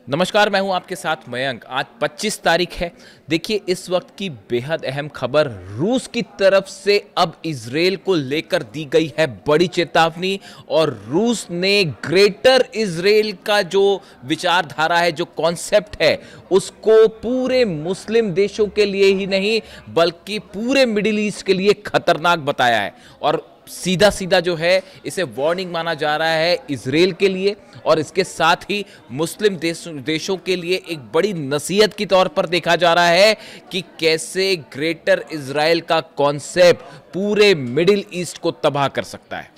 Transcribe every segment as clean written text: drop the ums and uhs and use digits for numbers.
नमस्कार, मैं हूं आपके साथ मयंक। आज 25 तारीख है। देखिए, इस वक्त की बेहद अहम खबर रूस की तरफ से अब इजराइल को लेकर दी गई है बड़ी चेतावनी। और रूस ने ग्रेटर इजराइल का जो विचारधारा है, जो कॉन्सेप्ट है, उसको पूरे मुस्लिम देशों के लिए ही नहीं बल्कि पूरे मिडिल ईस्ट के लिए खतरनाक बताया है। और सीधा सीधा जो है, इसे वार्निंग माना जा रहा है इजराइल के लिए और इसके साथ ही मुस्लिम देशों के लिए एक बड़ी नसीहत की तौर पर देखा जा रहा है कि कैसे ग्रेटर इजराइल का कॉन्सेप्ट पूरे मिडिल ईस्ट को तबाह कर सकता है।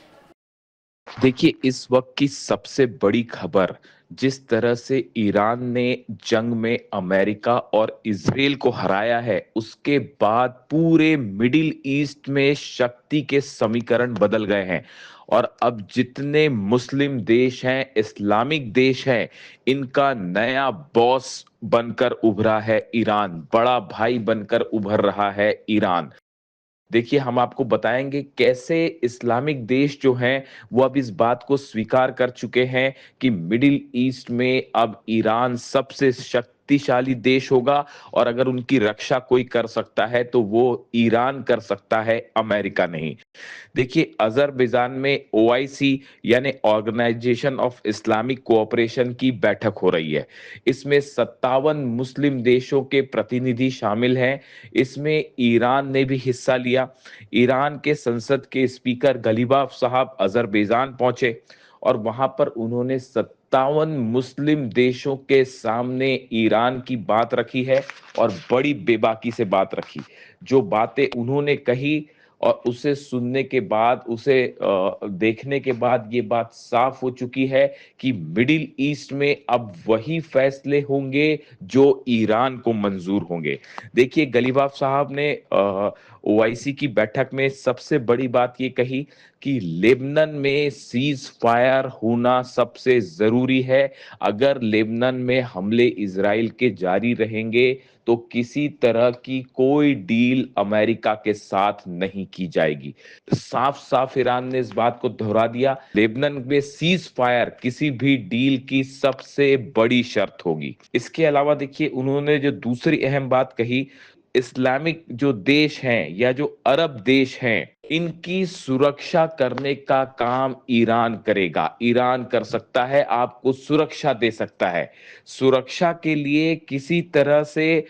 देखिए, इस वक्त की सबसे बड़ी खबर जिस तरह से ईरान ने जंग में अमेरिका और इजराइल को हराया है, उसके बाद पूरे मिडिल ईस्ट में शक्ति के समीकरण बदल गए हैं। और अब जितने मुस्लिम देश हैं, इस्लामिक देश हैं, इनका नया बॉस बनकर उभरा है ईरान, बड़ा भाई बनकर उभर रहा है ईरान। देखिए, हम आपको बताएंगे कैसे इस्लामिक देश जो हैं वो अब इस बात को स्वीकार कर चुके हैं कि मिडिल ईस्ट में अब ईरान सबसे शक्तिशाली देश होगा। और अगर उनकी रक्षा कोई कर सकता है तो वो ईरान कर सकता है, अमेरिका नहीं। देखिए, अजरबैजान में ओआईसी यानी ऑर्गेनाइजेशन ऑफ इस्लामिक कोऑपरेशन की बैठक हो रही है। इसमें 57 मुस्लिम देशों के प्रतिनिधि शामिल हैं। इसमें ईरान ने भी हिस्सा लिया। ईरान के संसद के स्पीकर गलीबाफ साहब अजरबैजान पहुंचे और वहां पर उन्होंने 57 मुस्लिम देशों के सामने ईरान की बात रखी है और बड़ी बेबाकी से बात रखी। जो बातें उन्होंने कही और उसे सुनने के बाद, उसे देखने के बाद ये बात साफ हो चुकी है कि मिडिल ईस्ट में अब वही फैसले होंगे जो ईरान को मंजूर होंगे। देखिए, गलीबाफ साहब ने ओआईसी की बैठक में सबसे बड़ी बात ये कही कि लेबनान में सीज फायर होना सबसे जरूरी है। अगर लेबनान में हमले इजराइल के जारी रहेंगे तो किसी तरह की कोई डील अमेरिका के साथ नहीं की जाएगी। साफ साफ ईरान ने इस बात को दोहरा दिया, लेबनान में सीज फायर किसी भी डील की सबसे बड़ी शर्त होगी। इसके अलावा देखिए, उन्होंने जो दूसरी अहम बात कही, इस्लामिक जो देश हैं या जो अरब देश हैं, इनकी सुरक्षा करने का काम ईरान करेगा। ईरान कर सकता है, आपको सुरक्षा दे सकता है। सुरक्षा के लिए किसी तरह से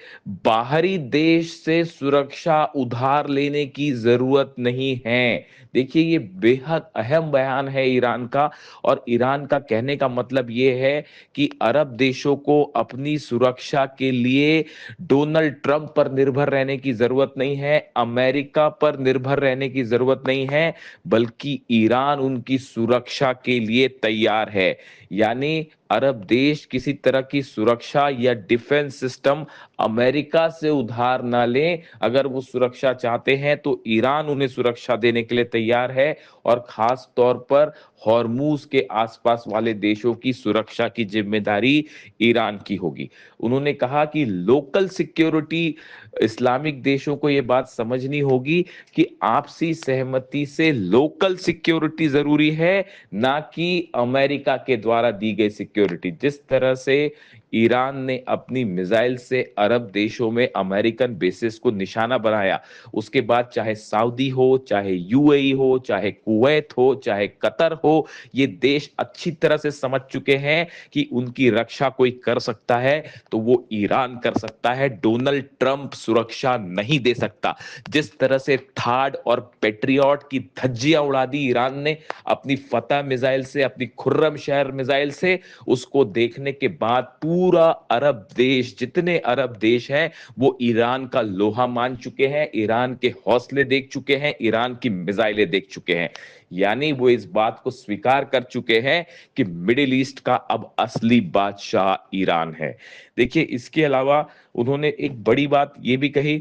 बाहरी देश से सुरक्षा उधार लेने की जरूरत नहीं है। देखिए, ये बेहद अहम बयान है ईरान का। और ईरान का कहने का मतलब ये है कि अरब देशों को अपनी सुरक्षा के लिए डोनाल्ड ट्रंप पर निर्भर रहने की जरूरत नहीं है, अमेरिका पर निर्भर रहने की जरूरत नहीं है, बल्कि ईरान उनकी सुरक्षा के लिए तैयार है। यानी अरब देश किसी तरह की सुरक्षा या डिफेंस सिस्टम अमेरिका से उधार ना लें। अगर वो सुरक्षा चाहते हैं तो ईरान उन्हें सुरक्षा देने के लिए तैयार है। और खास तौर पर हॉर्मूज के आसपास वाले देशों की सुरक्षा की जिम्मेदारी ईरान की होगी। उन्होंने कहा कि लोकल सिक्योरिटी, इस्लामिक देशों को यह बात समझनी होगी कि आपसी सहमति से लोकल सिक्योरिटी जरूरी है, ना कि अमेरिका के द्वारा दी गई सिक्योरिटी। जिस तरह से ईरान ने अपनी मिसाइल से अरब देशों में अमेरिकन बेसिस को निशाना बनाया, उसके बाद चाहे सऊदी हो, चाहे यूएई हो, चाहे कुवैत हो, चाहे कतर हो, ये देश अच्छी तरह से समझ चुके हैं कि उनकी रक्षा कोई कर सकता है तो वो ईरान कर सकता है, डोनाल्ड ट्रंप सुरक्षा नहीं दे सकता। जिस तरह से थार्ड और पेट्रियट की धज्जियां उड़ा दी ईरान ने अपनी फतह मिसाइल से, अपनी खुर्रम शहर मिसाइल से, उसको देखने के बाद पूरा अरब देश, जितने अरब देश हैं, वो ईरान का लोहा मान चुके हैं, ईरान के हौसले देख चुके हैं, ईरान की मिसाइलें देख चुके हैं। यानी वो इस बात को स्वीकार कर चुके हैं कि मिडिल ईस्ट का अब असली बादशाह ईरान है। देखिए, इसके अलावा उन्होंने एक बड़ी बात ये भी कही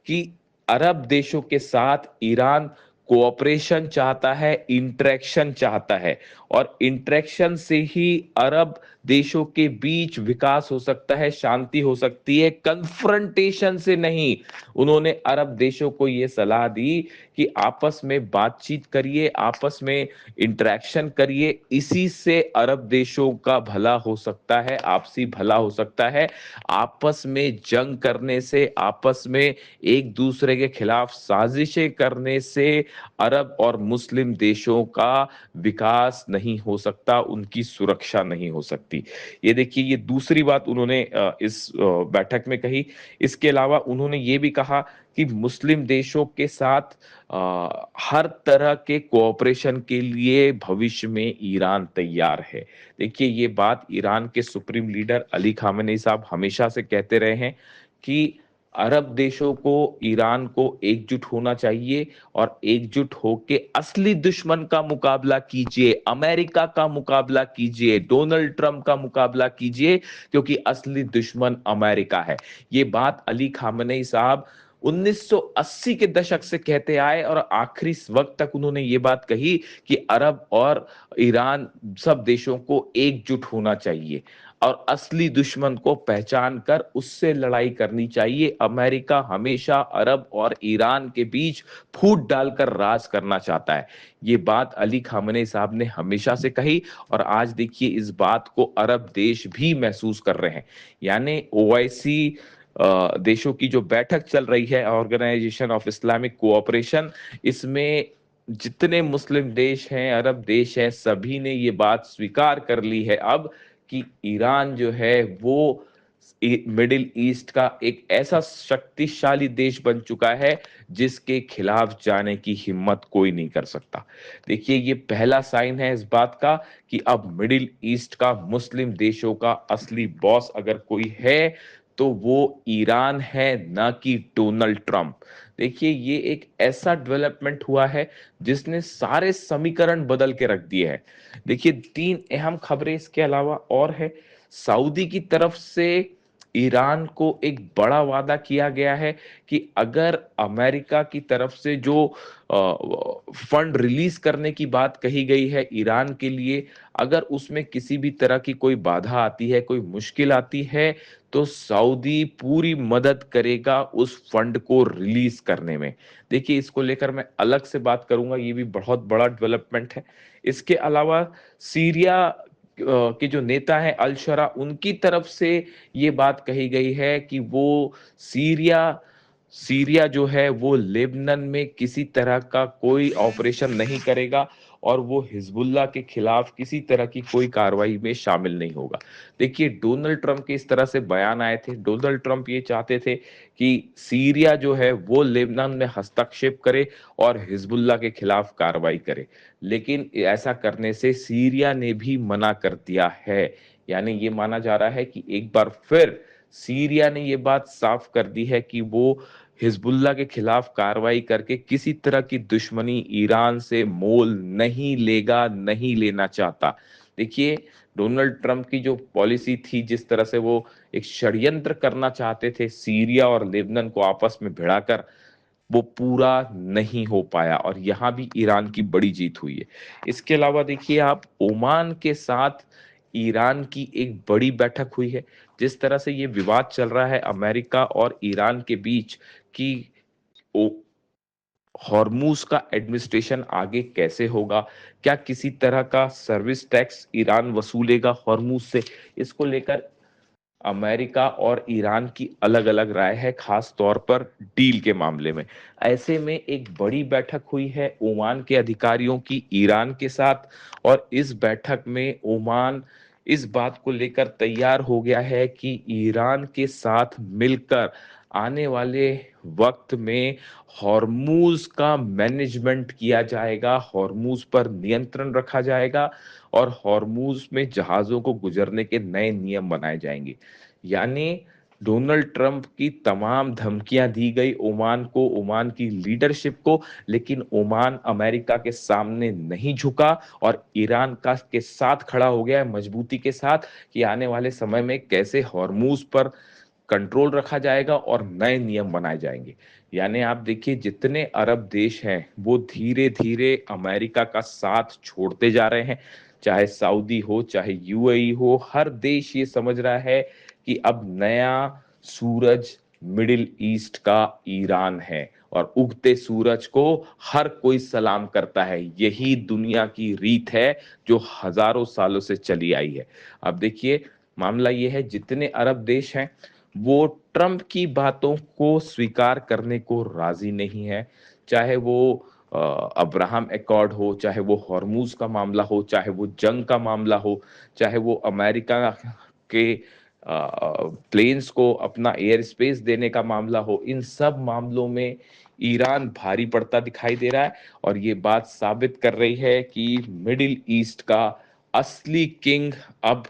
कि अरब देशों के साथ ईरान कोऑपरेशन चाहता है, इंटरेक्शन चाहता है, और इंटरेक्शन से ही अरब देशों के बीच विकास हो सकता है, शांति हो सकती है, कन्फ्रंटेशन से नहीं। उन्होंने अरब देशों को यह सलाह दी कि आपस में बातचीत करिए, आपस में इंटरेक्शन करिए, इसी से अरब देशों का भला हो सकता है, आपसी भला हो सकता है। आपस में जंग करने से, आपस में एक दूसरे के खिलाफ साजिशें करने से अरब और मुस्लिम देशों का विकास नहीं हो सकता, उनकी सुरक्षा नहीं हो सकती। ये देखिए, ये दूसरी बात उन्होंने इस बैठक में कही। इसके अलावा उन्होंने ये भी कहा कि मुस्लिम देशों के साथ हर तरह के कोऑपरेशन के लिए भविष्य में ईरान तैयार है। देखिए, ये बात ईरान के सुप्रीम लीडर अली खामेनी साहब हमेशा से कहते रहे हैं कि अरब देशों को, ईरान को एकजुट होना चाहिए, और एकजुट होके असली दुश्मन का मुकाबला कीजिए, अमेरिका का मुकाबला कीजिए, डोनाल्ड ट्रंप का मुकाबला कीजिए, क्योंकि असली दुश्मन अमेरिका है। ये बात अली खामेनी साहब 1980 के दशक से कहते आए, और आखिरी वक्त तक उन्होंने ये बात कही कि अरब और ईरान सब देशों को एकजुट होना चाहिए और असली दुश्मन को पहचान कर उससे लड़ाई करनी चाहिए। अमेरिका हमेशा अरब और ईरान के बीच फूट डालकर राज करना चाहता है। ये बात अली खामेनी साहब ने हमेशा से कही, और आज देखिए इस बात को अरब देश भी महसूस कर रहे हैं। यानी ओआईसी देशों की जो बैठक चल रही है, ऑर्गेनाइजेशन ऑफ इस्लामिक कोऑपरेशन, इसमें जितने मुस्लिम देश हैं, अरब देश हैं, सभी ने ये बात स्वीकार कर ली है अब कि ईरान जो है वो मिडिल ईस्ट का एक ऐसा शक्तिशाली देश बन चुका है जिसके खिलाफ जाने की हिम्मत कोई नहीं कर सकता। देखिए, ये पहला साइन है इस बात का कि अब मिडिल ईस्ट का, मुस्लिम देशों का असली बॉस अगर कोई है तो वो ईरान है, ना कि डोनाल्ड ट्रंप। देखिए, ये एक ऐसा डेवलपमेंट हुआ है जिसने सारे समीकरण बदल के रख दिए हैं। देखिए, तीन अहम खबरें इसके अलावा और है। सऊदी की तरफ से ईरान को एक बड़ा वादा किया गया है कि अगर अमेरिका की तरफ से जो फंड रिलीज करने की बात कही गई है ईरान के लिए, अगर उसमें किसी भी तरह की कोई बाधा आती है, कोई मुश्किल आती है, तो सऊदी पूरी मदद करेगा उस फंड को रिलीज करने में। देखिए, इसको लेकर मैं अलग से बात करूंगा, ये भी बहुत बड़ा डेवलपमेंट है। इसके अलावा सीरिया के जो नेता हैं अल शरा, उनकी तरफ से ये बात कही गई है कि वो सीरिया सीरिया जो है वो लेबनान में किसी तरह का कोई ऑपरेशन नहीं करेगा, और वो हिजबुल्लाह के खिलाफ किसी तरह की कोई कार्रवाई में शामिल नहीं होगा। देखिए, डोनाल्ड ट्रंप के इस तरह से बयान आए थे। डोनाल्ड ट्रंप ये चाहते थे कि सीरिया जो है वो लेबनान में हस्तक्षेप करे और हिजबुल्लाह के खिलाफ कार्रवाई करे, लेकिन ऐसा करने से सीरिया ने भी मना कर दिया है। यानी ये माना जा रहा है कि एक बार फिर सीरिया ने ये बात साफ कर दी है कि वो हिजबुल्लाह के खिलाफ कार्रवाई करके किसी तरह की दुश्मनी ईरान से मोल नहीं लेगा, नहीं लेना चाहता। देखिए, डोनाल्ड ट्रंप की जो पॉलिसी थी, जिस तरह से वो एक षड्यंत्र करना चाहते थे सीरिया और लेबनान को आपस में भिड़ाकर, वो पूरा नहीं हो पाया, और यहां भी ईरान की बड़ी जीत हुई है। इसके अलावा देखिए आप, ओमान के साथ ईरान की एक बड़ी बैठक हुई है। जिस तरह से ये विवाद चल रहा है अमेरिका और ईरान के बीच कि हॉर्मूज का एडमिनिस्ट्रेशन आगे कैसे होगा, क्या किसी तरह का सर्विस टैक्स ईरान वसूलेगा हॉर्मूज से, इसको लेकर अमेरिका और ईरान की अलग अलग राय है, खास तौर पर डील के मामले में। ऐसे में एक बड़ी बैठक हुई है ओमान के अधिकारियों की ईरान के साथ, और इस बैठक में ओमान इस बात को लेकर तैयार हो गया है कि ईरान के साथ मिलकर आने वाले वक्त में हॉर्मूज का मैनेजमेंट किया जाएगा, हॉर्मूज पर नियंत्रण रखा जाएगा, और हॉर्मूज में जहाजों को गुजरने के नए नियम बनाए जाएंगे। यानी डोनाल्ड ट्रंप की तमाम धमकियां दी गई ओमान को, ओमान की लीडरशिप को, लेकिन ओमान अमेरिका के सामने नहीं झुका और ईरान का के साथ खड़ा हो गया है मजबूती के साथ कि आने वाले समय में कैसे हॉर्मूज पर कंट्रोल रखा जाएगा और नए नियम बनाए जाएंगे। यानी आप देखिए जितने अरब देश हैं वो धीरे धीरे अमेरिका का साथ छोड़ते जा रहे हैं, चाहे सऊदी हो चाहे यूएई हो, हर देश ये समझ रहा है कि अब नया सूरज मिडिल ईस्ट का ईरान है और उगते सूरज को हर कोई सलाम करता है। यही दुनिया की रीत है जो हजारों सालों से चली आई है। अब देखिए मामला ये है जितने अरब देश हैं वो ट्रंप की बातों को स्वीकार करने को राजी नहीं है, चाहे वो अब्राहम अकॉर्ड हो, चाहे वो हॉर्मूज का मामला हो, चाहे वो जंग का मामला हो, चाहे वो अमेरिका के प्लेन्स को अपना एयर स्पेस देने का मामला हो। इन सब मामलों में ईरान भारी पड़ता दिखाई दे रहा है और ये बात साबित कर रही है कि मिडिल ईस्ट का असली किंग अब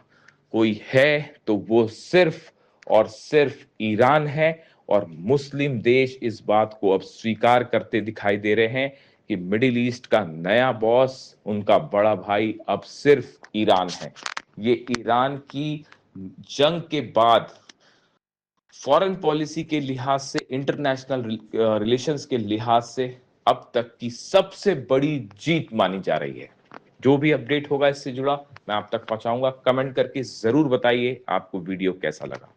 कोई है तो वो सिर्फ और सिर्फ ईरान है। और मुस्लिम देश इस बात को अब स्वीकार करते दिखाई दे रहे हैं कि मिडिल ईस्ट का नया बॉस, उनका बड़ा भाई अब सिर्फ ईरान है। ये ईरान की जंग के बाद फॉरेन पॉलिसी के लिहाज से, इंटरनेशनल रिलेशंस के लिहाज से अब तक की सबसे बड़ी जीत मानी जा रही है। जो भी अपडेट होगा इससे जुड़ा मैं आप तक पहुंचाऊंगा। कमेंट करके जरूर बताइए आपको वीडियो कैसा लगा।